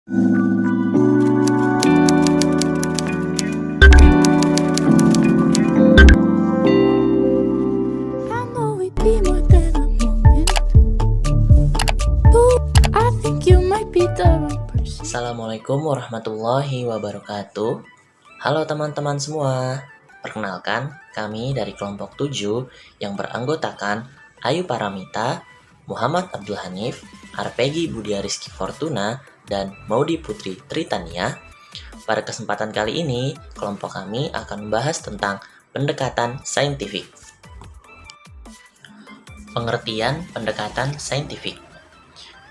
Assalamualaikum warahmatullahi wabarakatuh. Halo teman-teman semua. Perkenalkan, kami dari kelompok 7 yang beranggotakan Ayu Paramita, Muhammad Abdul Hanif, Arpegi Budia Rizky Fortuna, dan Maudi Putri Tritania. Pada kesempatan kali ini, kelompok kami akan membahas tentang pendekatan saintifik. Pengertian pendekatan saintifik.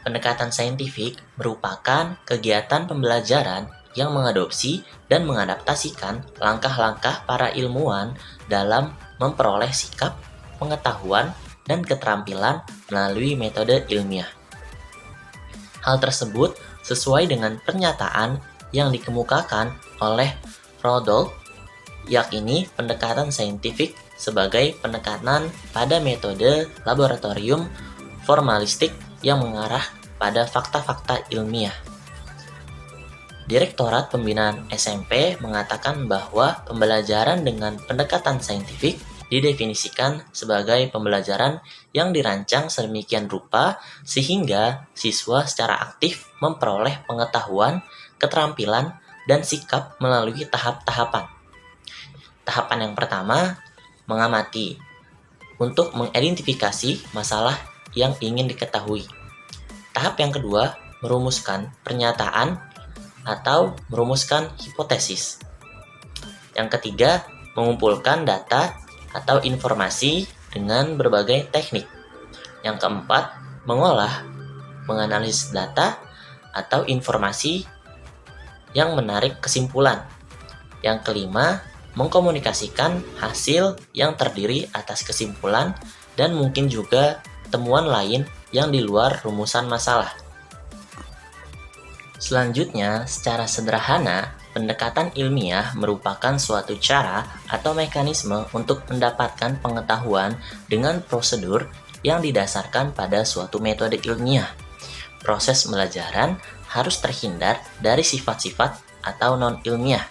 Pendekatan saintifik merupakan kegiatan pembelajaran yang mengadopsi dan mengadaptasikan langkah-langkah para ilmuwan dalam memperoleh sikap, pengetahuan, dan keterampilan melalui metode ilmiah. Hal tersebut sesuai dengan pernyataan yang dikemukakan oleh Rodolphe, yakni pendekatan saintifik sebagai pendekatan pada metode laboratorium formalistik yang mengarah pada fakta-fakta ilmiah. Direktorat Pembinaan SMP mengatakan bahwa pembelajaran dengan pendekatan saintifik didefinisikan sebagai pembelajaran yang dirancang sedemikian rupa sehingga siswa secara aktif memperoleh pengetahuan, keterampilan, dan sikap melalui tahap-tahapan. Tahapan yang pertama, mengamati untuk mengidentifikasi masalah yang ingin diketahui. Tahap yang kedua, merumuskan pernyataan atau merumuskan hipotesis. Yang ketiga, mengumpulkan data atau informasi dengan berbagai teknik. Yang keempat, menganalisis data atau informasi yang menarik kesimpulan. Yang kelima, mengkomunikasikan hasil yang terdiri atas kesimpulan dan mungkin juga temuan lain yang di luar rumusan masalah. Selanjutnya, secara sederhana, pendekatan ilmiah merupakan suatu cara atau mekanisme untuk mendapatkan pengetahuan dengan prosedur yang didasarkan pada suatu metode ilmiah. Proses pembelajaran harus terhindar dari sifat-sifat atau non-ilmiah.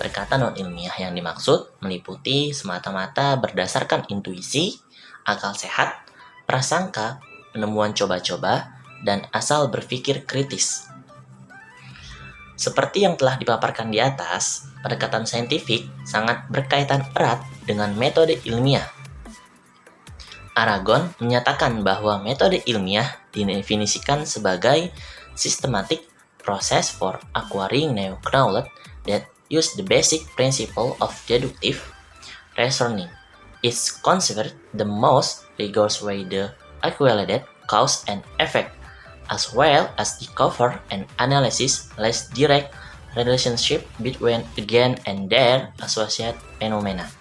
Perkataan non-ilmiah yang dimaksud meliputi semata-mata berdasarkan intuisi, akal sehat, prasangka, penemuan coba-coba, dan asal berpikir kritis. Seperti yang telah dipaparkan di atas, pendekatan saintifik sangat berkaitan erat dengan metode ilmiah. Aragon menyatakan bahwa metode ilmiah didefinisikan sebagai systematic process for acquiring new knowledge that use the basic principle of deductive reasoning. It's considered the most rigorous way to evaluate cause and effect, as well as discover and analysis less direct relationship between again and their associated phenomena.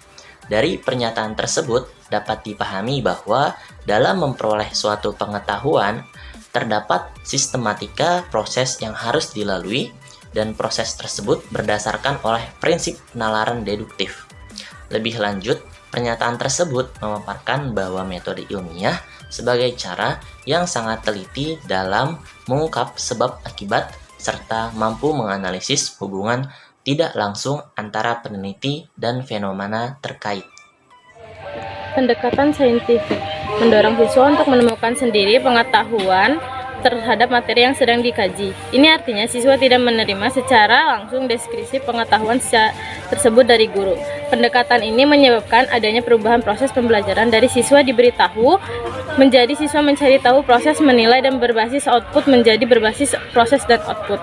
Dari pernyataan tersebut dapat dipahami bahwa dalam memperoleh suatu pengetahuan terdapat sistematika proses yang harus dilalui dan proses tersebut berdasarkan oleh prinsip penalaran deduktif. Lebih lanjut, pernyataan tersebut memaparkan bahwa metode ilmiah sebagai cara yang sangat teliti dalam mengungkap sebab akibat serta mampu menganalisis hubungan tidak langsung antara peneliti dan fenomena terkait. Pendekatan saintifik mendorong siswa untuk menemukan sendiri pengetahuan terhadap materi yang sedang dikaji. Ini artinya siswa tidak menerima secara langsung deskripsi pengetahuan tersebut dari guru. Pendekatan ini menyebabkan adanya perubahan proses pembelajaran dari siswa diberitahu menjadi siswa mencari tahu, proses menilai, dan berbasis output menjadi berbasis proses dan output.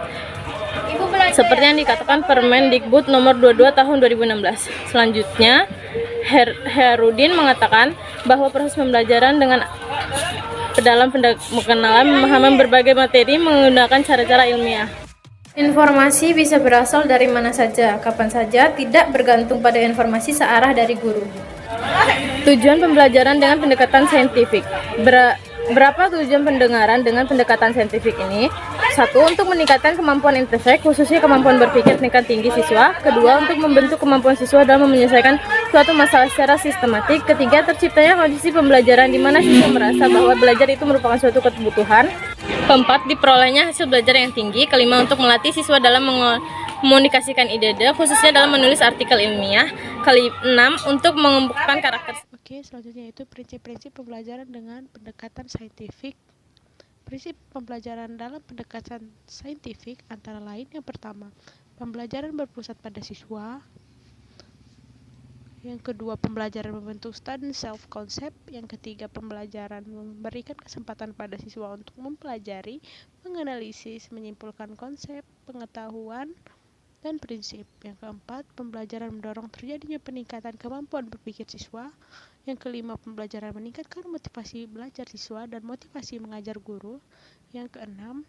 Seperti yang dikatakan Permendikbud nomor 22 tahun 2016. Selanjutnya, Herudin mengatakan bahwa proses pembelajaran dalam pengenalan memahami berbagai materi menggunakan cara-cara ilmiah. Informasi bisa berasal dari mana saja, kapan saja, tidak bergantung pada informasi searah dari guru. Tujuan pembelajaran dengan pendekatan saintifik. Berapa tujuan pendengaran dengan pendekatan saintifik ini? Satu, untuk meningkatkan kemampuan intelek, khususnya kemampuan berpikir tingkat tinggi siswa. Kedua, untuk membentuk kemampuan siswa dalam menyelesaikan suatu masalah secara sistematik. Ketiga, terciptanya kondisi pembelajaran di mana siswa merasa bahwa belajar itu merupakan suatu kebutuhan. Keempat, diperolehnya hasil belajar yang tinggi. Kelima, untuk melatih siswa dalam komunikasikan ide-ide, khususnya dalam menulis artikel ilmiah. Keenam, untuk mengembangkan karakter. Oke, selanjutnya itu prinsip-prinsip pembelajaran dengan pendekatan saintifik. Prinsip pembelajaran dalam pendekatan saintifik antara lain yang pertama, pembelajaran berpusat pada siswa. Yang kedua, pembelajaran membentuk student self-concept. Yang ketiga, pembelajaran memberikan kesempatan pada siswa untuk mempelajari, menganalisis, menyimpulkan konsep, pengetahuan, dan prinsip. Yang keempat, pembelajaran mendorong terjadinya peningkatan kemampuan berpikir siswa. Yang kelima, pembelajaran meningkatkan motivasi belajar siswa dan motivasi mengajar guru. Yang keenam,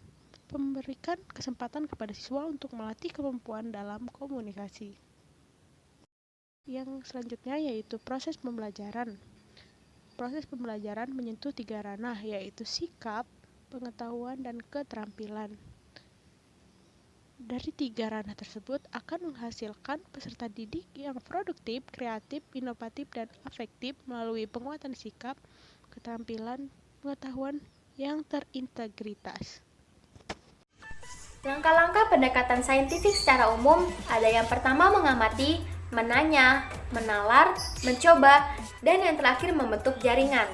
memberikan kesempatan kepada siswa untuk melatih kemampuan dalam komunikasi. Yang selanjutnya yaitu proses pembelajaran. Proses pembelajaran menyentuh 3 ranah, yaitu sikap, pengetahuan, dan keterampilan. Dari 3 ranah tersebut akan menghasilkan peserta didik yang produktif, kreatif, inovatif, dan afektif melalui penguatan sikap, keterampilan, pengetahuan yang terintegritas. Langkah-langkah pendekatan saintifik secara umum ada yang pertama mengamati, menanya, menalar, mencoba, dan yang terakhir membentuk jaringan.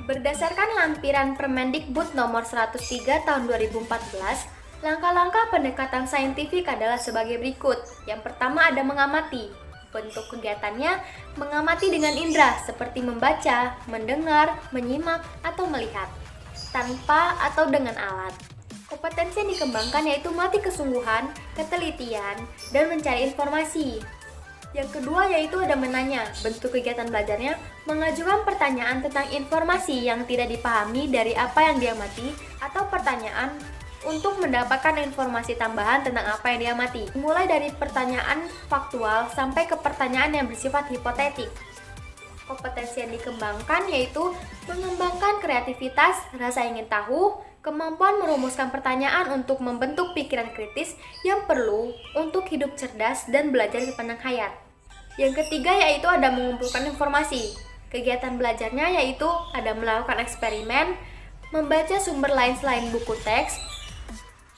Berdasarkan lampiran Permendikbud nomor 103 tahun 2014, langkah-langkah pendekatan saintifik adalah sebagai berikut. Yang pertama ada mengamati. Bentuk kegiatannya mengamati dengan indera seperti membaca, mendengar, menyimak, atau melihat, tanpa atau dengan alat. Kompetensi yang dikembangkan yaitu melatih kesungguhan, ketelitian, dan mencari informasi. Yang kedua yaitu ada menanya. Bentuk kegiatan belajarnya mengajukan pertanyaan tentang informasi yang tidak dipahami dari apa yang diamati atau pertanyaan untuk mendapatkan informasi tambahan tentang apa yang diamati. Mulai dari pertanyaan faktual sampai ke pertanyaan yang bersifat hipotetik. Kompetensi yang dikembangkan yaitu mengembangkan kreativitas, rasa ingin tahu, kemampuan merumuskan pertanyaan untuk membentuk pikiran kritis yang perlu untuk hidup cerdas dan belajar sepanjang hayat. Yang ketiga yaitu ada mengumpulkan informasi. Kegiatan belajarnya yaitu ada melakukan eksperimen, membaca sumber lain selain buku teks,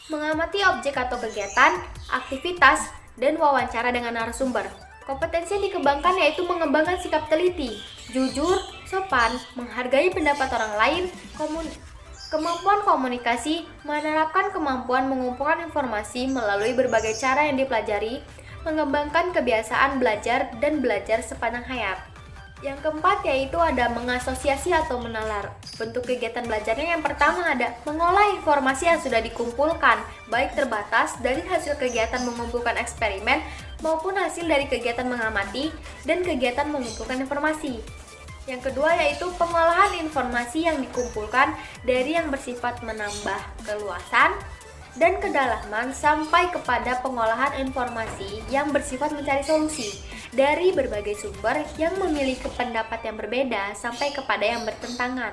mengamati objek atau kegiatan, aktivitas, dan wawancara dengan narasumber. Kompetensi yang dikembangkan yaitu mengembangkan sikap teliti, jujur, sopan, menghargai pendapat orang lain, kemampuan komunikasi, menerapkan kemampuan mengumpulkan informasi melalui berbagai cara yang dipelajari, mengembangkan kebiasaan belajar dan belajar sepanjang hayat. Yang keempat yaitu ada mengasosiasi atau menalar. Bentuk kegiatan belajarnya yang pertama ada mengolah informasi yang sudah dikumpulkan, baik terbatas dari hasil kegiatan mengumpulkan eksperimen maupun hasil dari kegiatan mengamati dan kegiatan mengumpulkan informasi. Yang kedua yaitu pengolahan informasi yang dikumpulkan dari yang bersifat menambah keluasan dan kedalaman sampai kepada pengolahan informasi yang bersifat mencari solusi dari berbagai sumber yang memiliki pendapat yang berbeda sampai kepada yang bertentangan.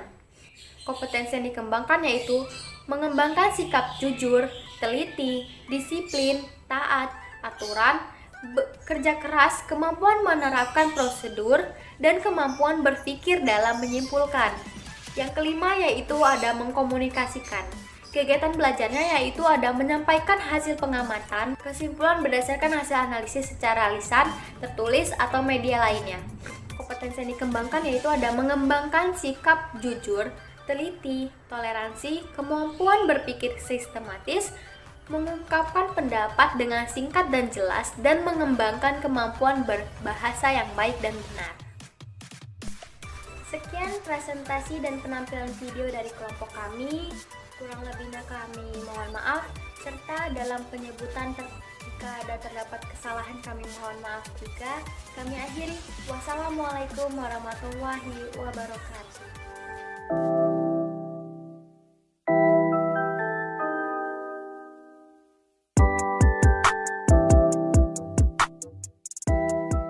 Kompetensi yang dikembangkan yaitu mengembangkan sikap jujur, teliti, disiplin, taat, aturan, kerja keras, kemampuan menerapkan prosedur, dan kemampuan berpikir dalam menyimpulkan. Yang kelima yaitu ada mengkomunikasikan. Kegiatan belajarnya yaitu ada menyampaikan hasil pengamatan, kesimpulan berdasarkan hasil analisis secara lisan, tertulis, atau media lainnya. Kompetensi yang dikembangkan yaitu ada mengembangkan sikap jujur, teliti, toleransi, kemampuan berpikir sistematis, mengungkapkan pendapat dengan singkat dan jelas, dan mengembangkan kemampuan berbahasa yang baik dan benar. Sekian presentasi dan penampilan video dari kelompok kami. Kurang lebihnya kami mohon maaf, serta dalam penyebutan jika ada terdapat kesalahan kami mohon maaf juga. Kami akhiri. Wassalamualaikum warahmatullahi wabarakatuh.